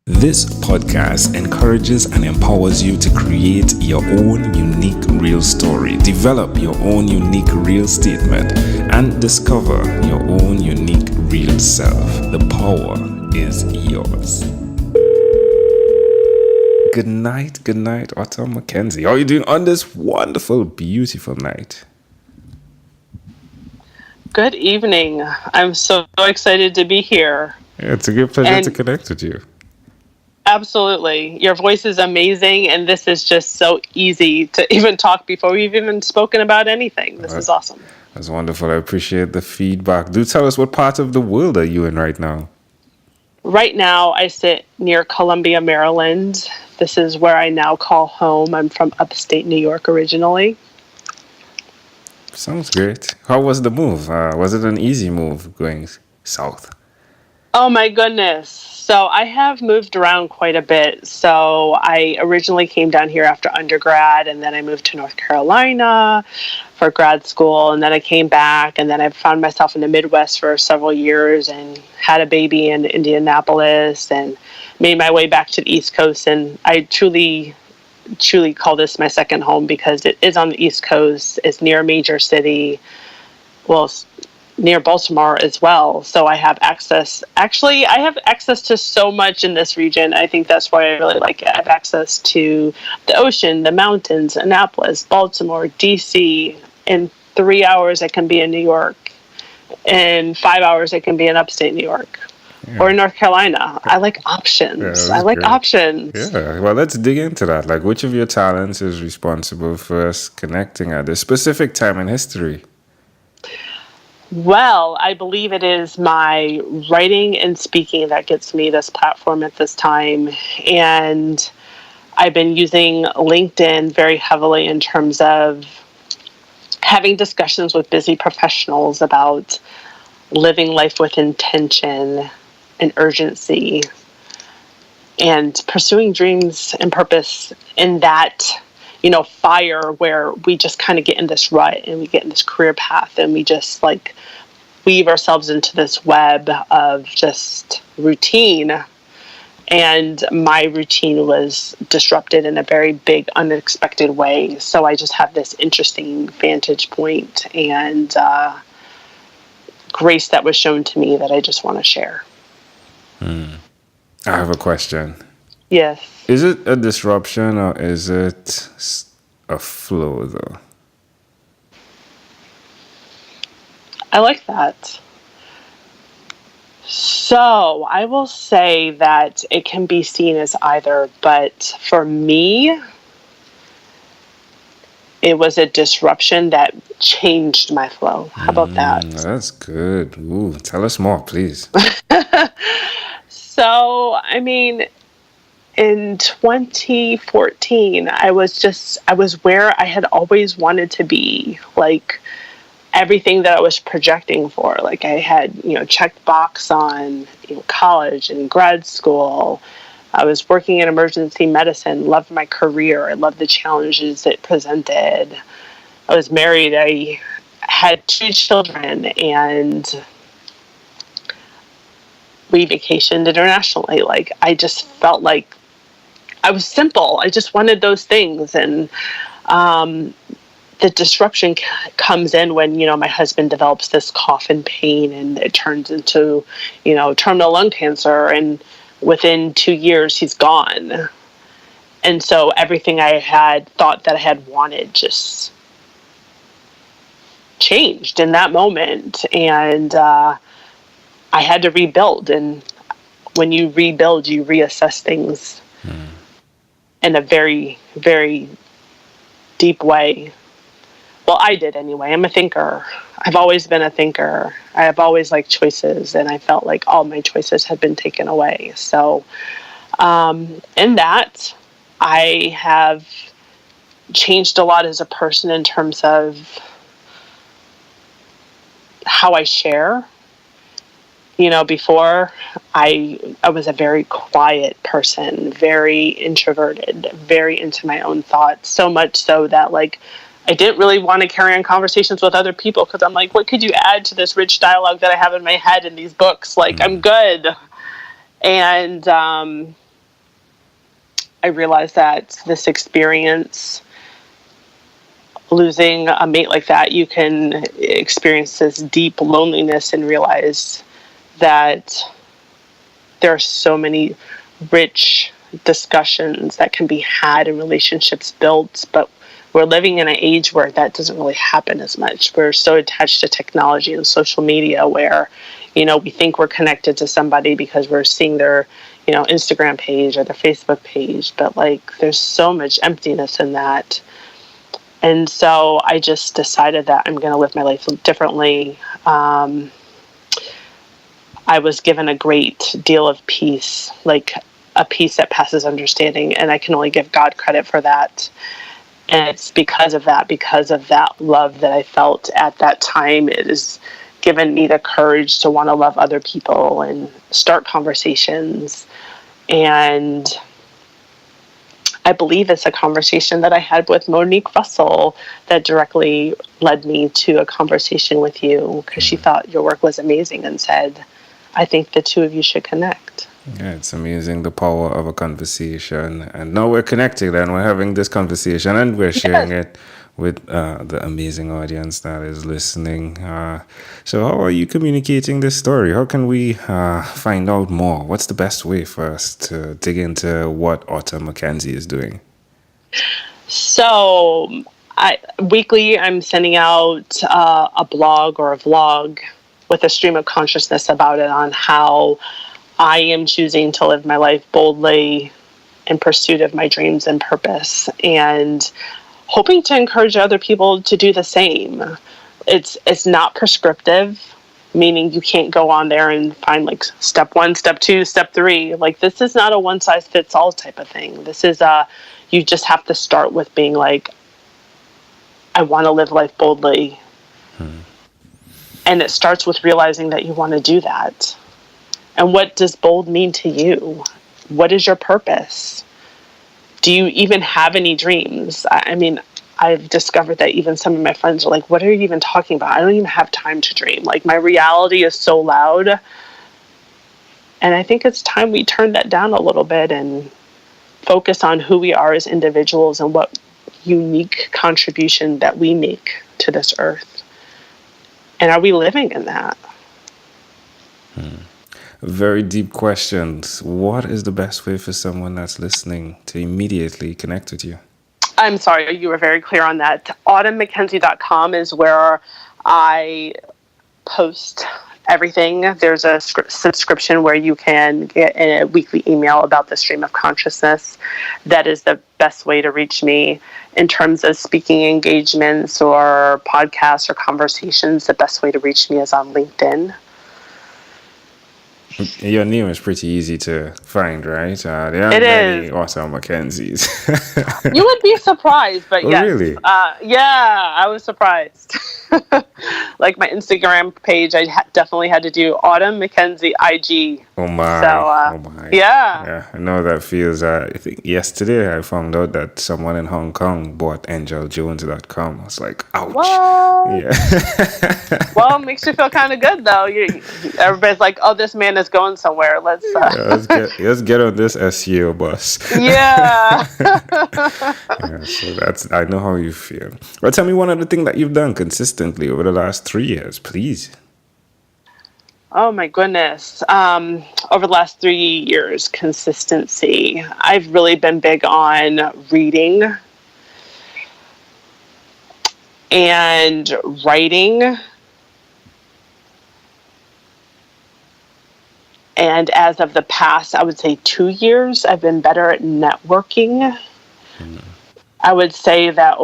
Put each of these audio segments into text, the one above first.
This podcast encourages and empowers you to create your own unique real story, develop your own unique real statement, and discover your own unique real self. The power is yours. Good night, Autumn McKenzie. How are you doing on this wonderful, beautiful night? Good evening. I'm so excited to be here. Yeah, it's a good pleasure to connect with you. Absolutely. Your voice is amazing, and this is just so easy to even talk before we've even spoken about anything. This is awesome. That's wonderful. I appreciate the feedback. Do tell us, what part of the world are you in right now? Right now, I sit near Columbia, Maryland. This is where I now call home. I'm from upstate New York originally. Sounds great. How was the move? Was it an easy move going south? Oh my goodness. So I have moved around quite a bit. So I originally came down here after undergrad, and then I moved to North Carolina for grad school, and then I came back, and then I found myself in the Midwest for several years and had a baby in Indianapolis and made my way back to the East Coast. And I truly call this my second home because it is on the East Coast. It's near a major city. Well, near Baltimore as well. So I have access. Actually, I have access to so much in this region. I think that's why I really like it. I have access to the ocean, the mountains, Annapolis, Baltimore, DC. In 3 hours, I can be in New York. In 5 hours, I can be in upstate New York. Yeah. Or in North Carolina. I like options. Yeah, I like great. Options. Yeah, well, let's dig into that. Like, which of your talents is responsible for us connecting at this specific time in history? Well, I believe it is my writing and speaking that gets me this platform at this time. And I've been using LinkedIn very heavily in terms of having discussions with busy professionals about living life with intention and urgency and pursuing dreams and purpose in that, fire where we just kind of get in this rut and we get in this career path and we just like weave ourselves into this web of just routine. And my routine was disrupted in a very big, unexpected way. So I just have this interesting vantage point and grace that was shown to me that I just want to share. I have a question. Yes. Is it a disruption or is it a flow, though? I like that. So I will say that it can be seen as either, but for me, it was a disruption that changed my flow. How about that? That's good. Ooh, tell us more, please. So, in 2014, I was where I had always wanted to be, like everything that I was projecting for. Like I had, checked box on college and grad school. I was working in emergency medicine, loved my career. I loved the challenges it presented. I was married. I had 2 children and we vacationed internationally. Like I just felt like I was simple. I just wanted those things. And the disruption comes in when, my husband develops this cough and pain and it turns into, terminal lung cancer. And within 2 years, he's gone. And so everything I had thought that I had wanted just changed in that moment. And I had to rebuild. And when you rebuild, you reassess things in a very, very deep way. Well, I did anyway. I'm a thinker. I've always been a thinker. I have always liked choices, and I felt like all my choices had been taken away. So in that, I have changed a lot as a person in terms of how I share. Before I was a very quiet person, very introverted, very into my own thoughts, so much so that like I didn't really want to carry on conversations with other people because I'm like, what could you add to this rich dialogue that I have in my head in these books? Like, I'm good. And I realized that this experience, losing a mate like that, you can experience this deep loneliness and realize that there are so many rich discussions that can be had and relationships built, but we're living in an age where that doesn't really happen as much. We're so attached to technology and social media where, we think we're connected to somebody because we're seeing their, Instagram page or their Facebook page, but there's so much emptiness in that. And so I just decided that I'm going to live my life differently. I was given a great deal of peace, a peace that passes understanding, and I can only give God credit for that. And it's because of that love that I felt at that time. It has given me the courage to want to love other people and start conversations. And I believe it's a conversation that I had with Monique Russell that directly led me to a conversation with you, because she thought your work was amazing and said, I think the two of you should connect. Yeah, it's amazing, the power of a conversation. And now we're connecting and we're having this conversation and we're sharing it with the amazing audience that is listening. So how are you communicating this story? How can we find out more? What's the best way for us to dig into what Autumn McKenzie is doing? So weekly, I'm sending out a blog or a vlog with a stream of consciousness about it, on how I am choosing to live my life boldly in pursuit of my dreams and purpose, and hoping to encourage other people to do the same. It's not prescriptive, meaning you can't go on there and find step 1, step 2, step 3. This is not a one size fits all type of thing. This is you just have to start with being I want to live life boldly. And it starts with realizing that you want to do that. And what does bold mean to you? What is your purpose? Do you even have any dreams? I mean, I've discovered that even some of my friends are what are you even talking about? I don't even have time to dream. My reality is so loud. And I think it's time we turn that down a little bit and focus on who we are as individuals and what unique contribution that we make to this earth. And are we living in that? Very deep questions. What is the best way for someone that's listening to immediately connect with you? I'm sorry, you were very clear on that. AutumnMcKenzie.com is where I post everything. There's a subscription where you can get a weekly email about the stream of consciousness. That is the best way to reach me. In terms of speaking engagements or podcasts or conversations, the best way to reach me is on LinkedIn. Your name is pretty easy to find, right? There are many Autumn McKenzies. You would be surprised, but yes. Really? Yeah, I was surprised. My Instagram page, I definitely had to do Autumn McKenzie IG. Oh my! So, yeah. I know that feels. I think yesterday I found out that someone in Hong Kong bought angeljones.com. I was like, ouch. What? Yeah. Well, it makes you feel kind of good though. Everybody's like, "Oh, this man is going somewhere. Let's get on this SEO bus." Yeah. So I know how you feel. Well, tell me one other thing that you've done consistently over the last 3 years, please. Oh my goodness. Over the last 3 years, consistency. I've really been big on reading and writing. And as of the past, I would say 2 years, I've been better at networking. I would say that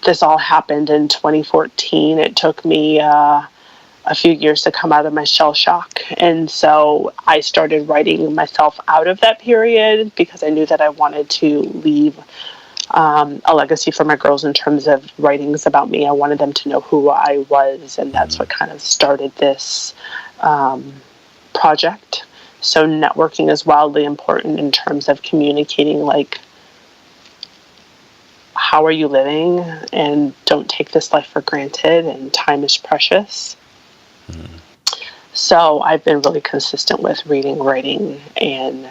this all happened in 2014. It took me a few years to come out of my shell shock. And so I started writing myself out of that period because I knew that I wanted to leave a legacy for my girls in terms of writings about me. I wanted them to know who I was, and that's what kind of started this project. So networking is wildly important in terms of communicating, how are you living, and don't take this life for granted, and time is precious. So I've been really consistent with reading, writing, and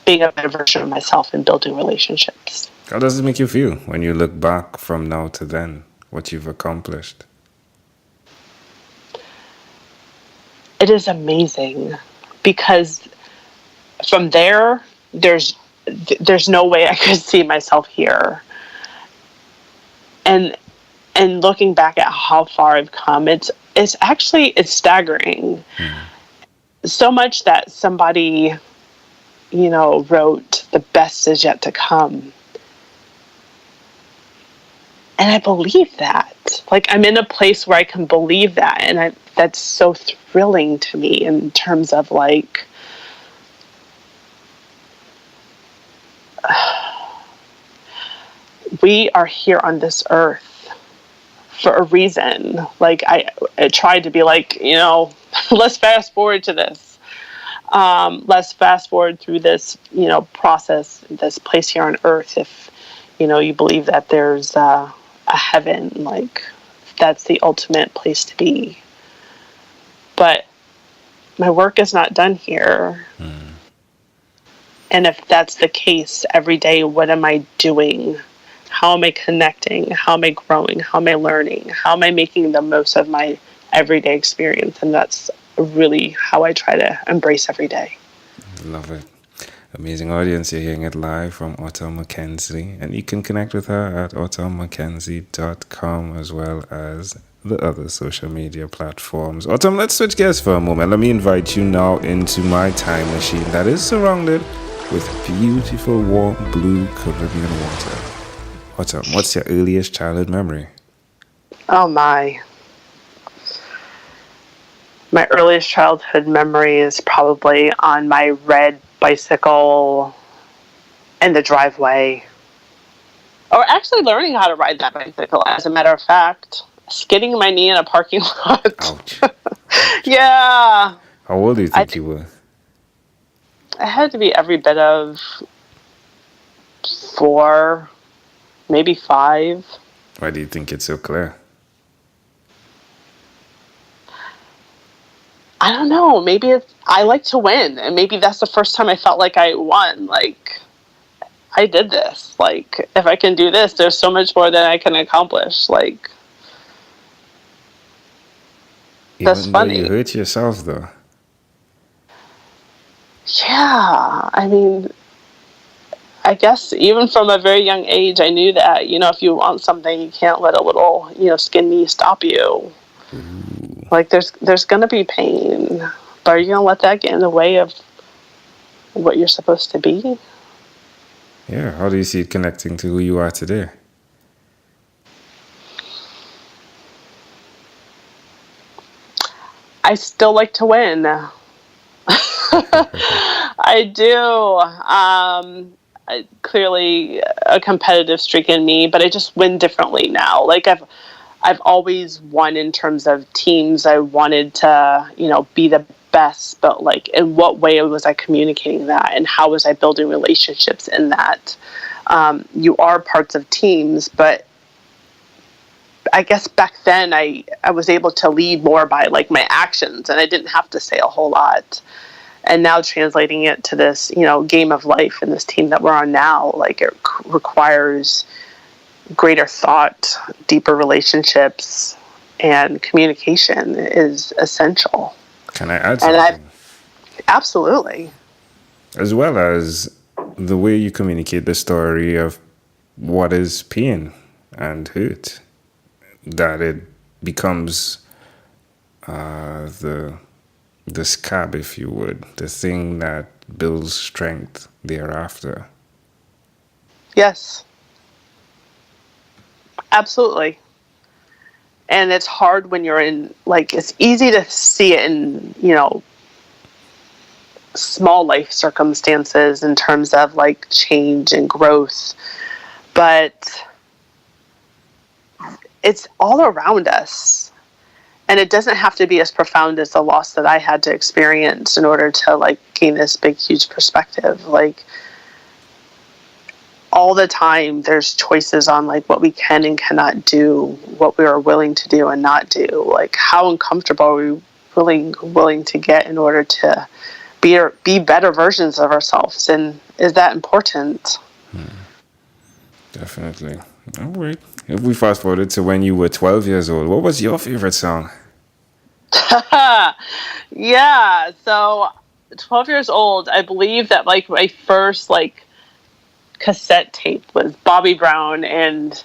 being a better version of myself and building relationships. How does it make you feel when you look back from now to then, what you've accomplished? It is amazing, because from there, there's no way I could see myself here. And looking back at how far I've come, it's staggering. So much that somebody, wrote, "The best is yet to come." And I believe that. Like, I'm in a place where I can believe that. And that's so thrilling to me in terms of, like, we are here on this earth for a reason. Like, I tried to be like, let's fast forward to this. Let's fast forward through this, process, this place here on earth. If, you believe that there's a heaven, like, that's the ultimate place to be. But my work is not done here. And if that's the case, every day, what am I doing? How am I connecting? How am I growing? How am I learning? How am I making the most of my everyday experience? And that's really how I try to embrace every day. Love it. Amazing audience. You're hearing it live from Autumn McKenzie. And you can connect with her at autumnmckenzie.com, as well as the other social media platforms. Autumn, let's switch gears for a moment. Let me invite you now into my time machine that is surrounded with beautiful, warm, blue Caribbean water. Autumn, what's your earliest childhood memory? Oh, my earliest childhood memory is probably on my red bicycle in the driveway. Or actually learning how to ride that bicycle, as a matter of fact. Skidding my knee in a parking lot. Ouch. Yeah. How old do you think you were? I had to be every bit of 4, maybe 5. Why do you think it's so clear? I don't know. Maybe I like to win, and maybe that's the first time I felt like I won. Like, I did this. Like, if I can do this, there's so much more that I can accomplish. Like, that's funny. Even though you hurt yourself, though. Yeah. I mean, I guess even from a very young age, I knew that, if you want something, you can't let a little, skin knee stop you. Ooh. Like, there's going to be pain, but are you going to let that get in the way of what you're supposed to be? Yeah. How do you see it connecting to who you are today? I still like to win. I do. Clearly a competitive streak in me, but I just win differently now. Like, I've always won in terms of teams. I wanted to, be the best, but, like, in what way was I communicating that, and how was I building relationships in that? You are parts of teams, but I guess back then I was able to lead more by, like, my actions, and I didn't have to say a whole lot. And now translating it to this, game of life and this team that we're on now, like, it requires greater thought, deeper relationships, and communication is essential. Can I add something? Absolutely. As well as the way you communicate the story of what is pain and hurt, that it becomes the scab, if you would, the thing that builds strength thereafter. Yes. Absolutely. And it's hard when you're in, like, it's easy to see it in, small life circumstances in terms of, like, change and growth. But it's all around us. And it doesn't have to be as profound as the loss that I had to experience in order to, like, gain this big, huge perspective. Like, all the time there's choices on, like, what we can and cannot do, what we are willing to do and not do. Like, how uncomfortable are we willing to get in order to be better versions of ourselves in is that important. Definitely. All right. If we fast forward to when you were 12 years old, what was your favorite song? Yeah, so 12 years old, I believe that like my first like cassette tape was Bobby Brown, and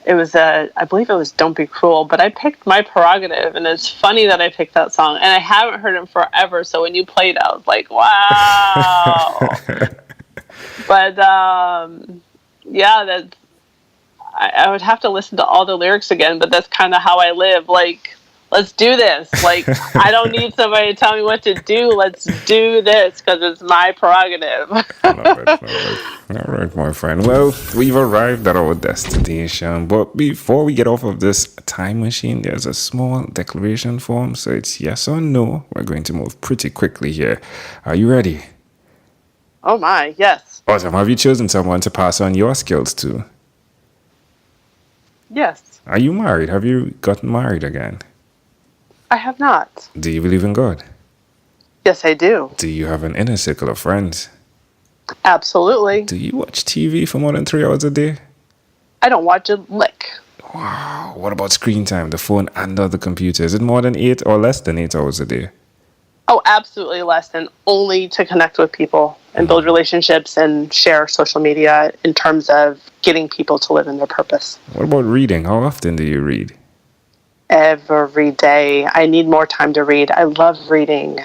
it was I believe it was Don't Be Cruel, but I picked My Prerogative, and it's funny that I picked that song, and I haven't heard it forever, so when you played it, I was like, wow. But yeah, that I would have to listen to all the lyrics again, but that's kind of how I live. Like, let's do this. Like, I don't need somebody to tell me what to do. Let's do this because it's my prerogative. All right, my friend. Well, we've arrived at our destination, but before we get off of this time machine, there's a small declaration form, so it's yes or no. We're going to move pretty quickly here. Are you ready? Oh my, yes. Awesome. Have you chosen someone to pass on your skills to? Yes. Are you married? Have you gotten married again? I have not. Do you believe in God? Yes, I do. Do you have an inner circle of friends? Absolutely. Do you watch TV for more than 3 hours a day? I don't watch a lick. Wow. What about screen time, the phone and the computer? Is it more than 8 or less than 8 hours a day? Oh, absolutely less than, only to connect with people and build relationships and share social media in terms of getting people to live in their purpose. What about reading? How often do you read? Every day. I need more time to read. I love reading.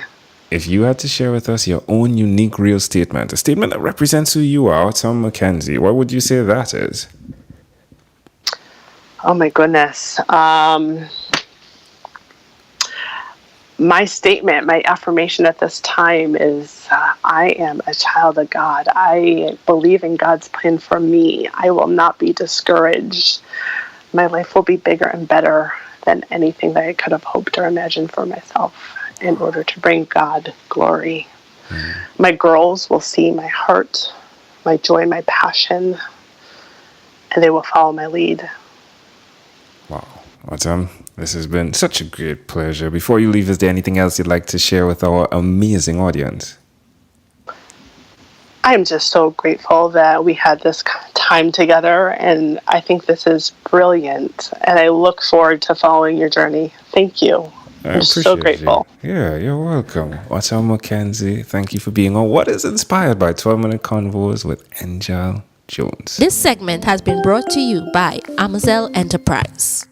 If you had to share with us your own unique real statement, a statement that represents who you are, Autumn McKenzie, what would you say that is? Oh my goodness. My statement, my affirmation at this time is I am a child of God. I believe in God's plan for me. I will not be discouraged. My life will be bigger and better than anything that I could have hoped or imagined for myself in order to bring God glory. My girls will see my heart, my joy, my passion, and they will follow my lead. Wow. Autumn, this has been such a great pleasure. Before you leave, is there anything else you'd like to share with our amazing audience? I'm just so grateful that we had this time together, and I think this is brilliant, and I look forward to following your journey. Thank you. I'm just so grateful. Yeah, you're welcome. Autumn McKenzie, thank you for being on What is Inspired by 12-Minute Convos with Angel Jones. This segment has been brought to you by Amazel Enterprise.